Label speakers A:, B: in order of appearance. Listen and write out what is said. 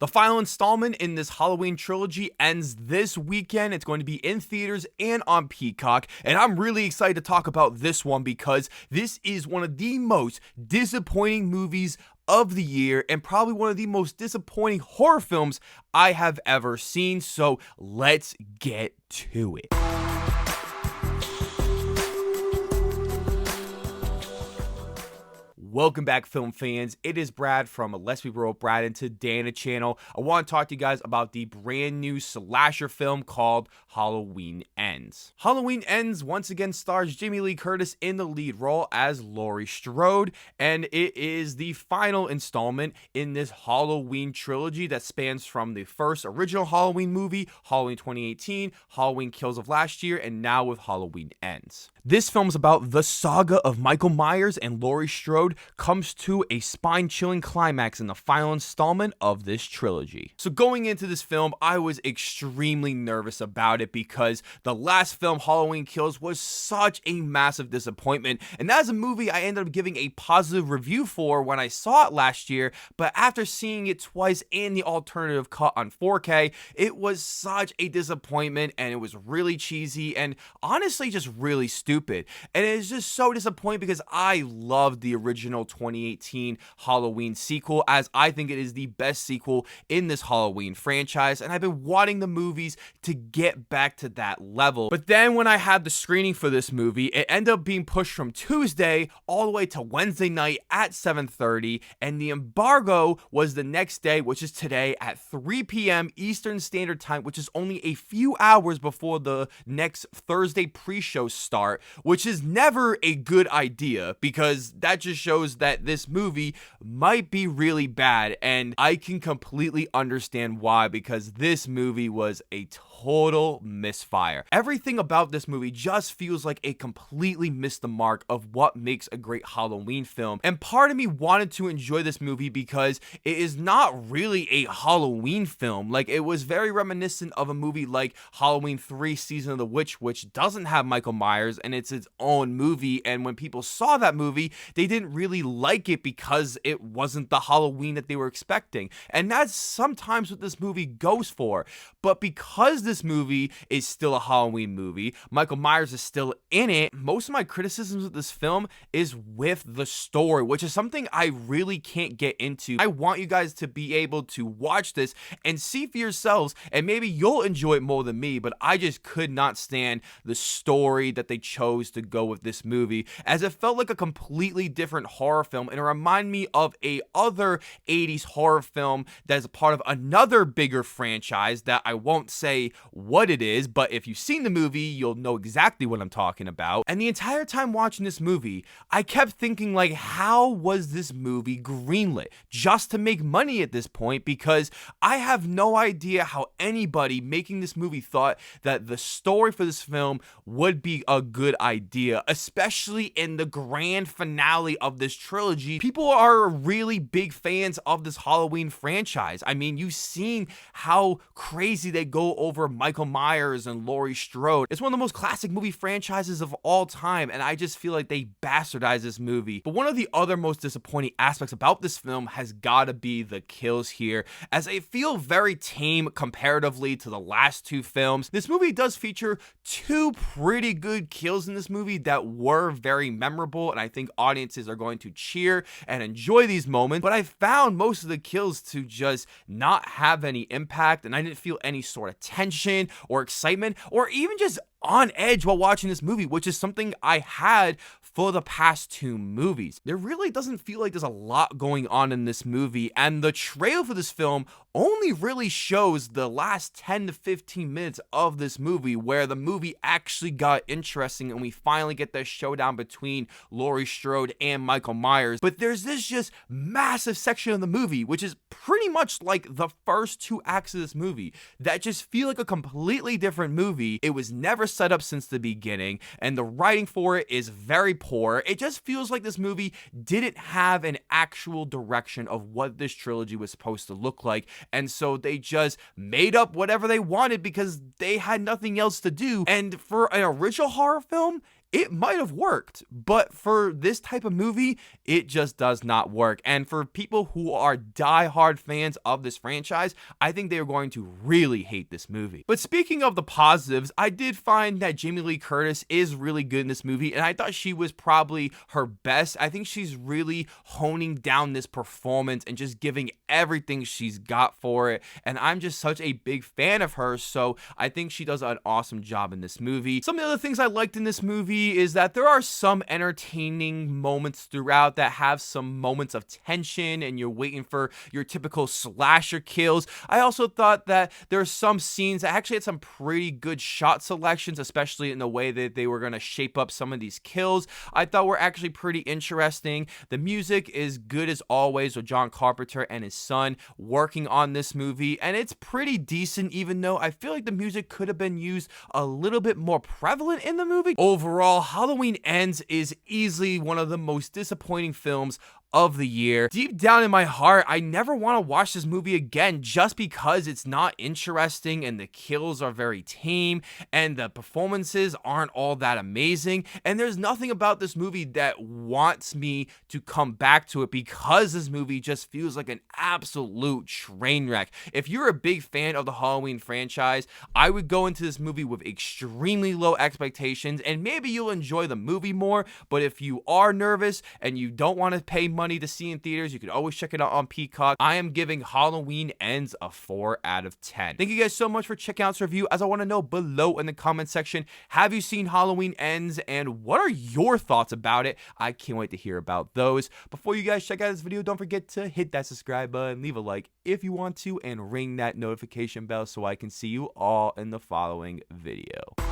A: The final installment in this Halloween trilogy ends this weekend. It's going to be in theaters and on Peacock, and I'm really excited to talk about this one because this is one of the most disappointing movies of the year and probably one of the most disappointing horror films I have ever seen. So let's get to it. Welcome back, film fans. It is Brad from Let's Be Real Brad and Dana channel. I want to talk to you guys about the brand new slasher film called Halloween Ends. Halloween Ends once again stars Jamie Lee Curtis in the lead role as Laurie Strode, and it is the final installment in this Halloween trilogy that spans from the first original Halloween movie, Halloween 2018, Halloween Kills of last year, and now with Halloween Ends. This film is about the saga of Michael Myers and Laurie Strode comes to a spine-chilling climax in the final installment of this trilogy. So going into this film, I was extremely nervous about it because the last film, Halloween Kills, was such a massive disappointment, and that is a movie I ended up giving a positive review for when I saw it last year, but after seeing it twice and the alternative cut on 4K, it was such a disappointment, and it was really cheesy and honestly just really stupid. And it is just so disappointing because I loved the original 2018 Halloween sequel, as I think it is the best sequel in this Halloween franchise, and I've been wanting the movies to get back to that level. But then when I had the screening for this movie, it ended up being pushed from Tuesday all the way to Wednesday night at 7:30, and the embargo was the next day, which is today at 3 p.m. Eastern Standard Time, which is only a few hours before the next Thursday pre-show start, which is never a good idea because that just shows that this movie might be really bad, and I can completely understand why, because this movie was a total misfire. Everything about this movie just feels like it completely missed the mark of what makes a great Halloween film, and part of me wanted to enjoy this movie because it is not really a Halloween film. Like, it was very reminiscent of a movie like Halloween 3 Season of the Witch, which doesn't have Michael Myers, and it's its own movie, and when people saw that movie, they didn't really like it because it wasn't the Halloween that they were expecting, and that's sometimes what this movie goes for. But because this movie is still a Halloween movie, Michael Myers is still in it, most of my criticisms of this film is with the story, which is something I really can't get into. I want you guys to be able to watch this and see for yourselves, and maybe you'll enjoy it more than me, but I just could not stand the story that they chose to go with this movie, as it felt like a completely different horror film, and it reminded me of a other 80s horror film that is a part of another bigger franchise that I won't say what it is, but if you've seen the movie, you'll know exactly what I'm talking about. And the entire time watching this movie, I kept thinking, like, how was this movie greenlit just to make money at this point? Because I have no idea how anybody making this movie thought that the story for this film would be a good idea, especially in the grand finale of this trilogy. People are really big fans of this Halloween franchise. I mean, you've seen how crazy they go over Michael Myers and Laurie Strode. It's one of the most classic movie franchises of all time, and I just feel like they bastardized this movie. But one of the other most disappointing aspects about this film has got to be the kills here, as they feel very tame comparatively to the last two films. This movie does feature two pretty good kills in this movie that were very memorable, and I think audiences are going to cheer and enjoy these moments, but I found most of the kills to just not have any impact, and I didn't feel any sort of tension or excitement or even just on edge while watching this movie, which is something I had for the past two movies. There really doesn't feel like there's a lot going on in this movie, and the trailer for this film only really shows the last 10 to 15 minutes of this movie, where the movie actually got interesting and we finally get the showdown between Laurie Strode and Michael Myers. But there's this just massive section of the movie, which is pretty much like the first two acts of this movie, that just feel like a completely different movie. It was never set up since the beginning, and the writing for it is very poor. It just feels like this movie didn't have an actual direction of what this trilogy was supposed to look like, and so they just made up whatever they wanted because they had nothing else to do. And for an original horror film, it might have worked, but for this type of movie, it just does not work. And for people who are die-hard fans of this franchise, I think they are going to really hate this movie. But speaking of the positives, I did find that Jamie Lee Curtis is really good in this movie, and I thought she was probably her best. I think she's really honing down this performance and just giving everything she's got for it, and I'm just such a big fan of her, so I think she does an awesome job in this movie. Some of the other things I liked in this movie is that there are some entertaining moments throughout that have some moments of tension and you're waiting for your typical slasher kills. I also thought that there are some scenes that actually had some pretty good shot selections, especially in the way that they were going to shape up some of these kills. I thought were actually pretty interesting. The music is good as always with John Carpenter and his son working on this movie, and it's pretty decent, even though I feel like the music could have been used a little bit more prevalent in the movie. Overall, Halloween Ends is easily one of the most disappointing films of the year. Deep down in my heart, I never want to watch this movie again just because it's not interesting and the kills are very tame and the performances aren't all that amazing, and there's nothing about this movie that wants me to come back to it because this movie just feels like an absolute train wreck. If you're a big fan of the Halloween franchise, I would go into this movie with extremely low expectations and maybe you'll enjoy the movie more, but if you are nervous and you don't want to pay money to see in theaters, you can always check it out on Peacock. I am giving Halloween Ends a 4 out of 10. Thank you guys so much for checking out this review. As I want to know below in the comment section, have you seen Halloween Ends and what are your thoughts about it? I can't wait to hear about those. Before you guys check out this video, don't forget to hit that subscribe button, leave a like if you want to, and ring that notification bell so I can see you all in the following video.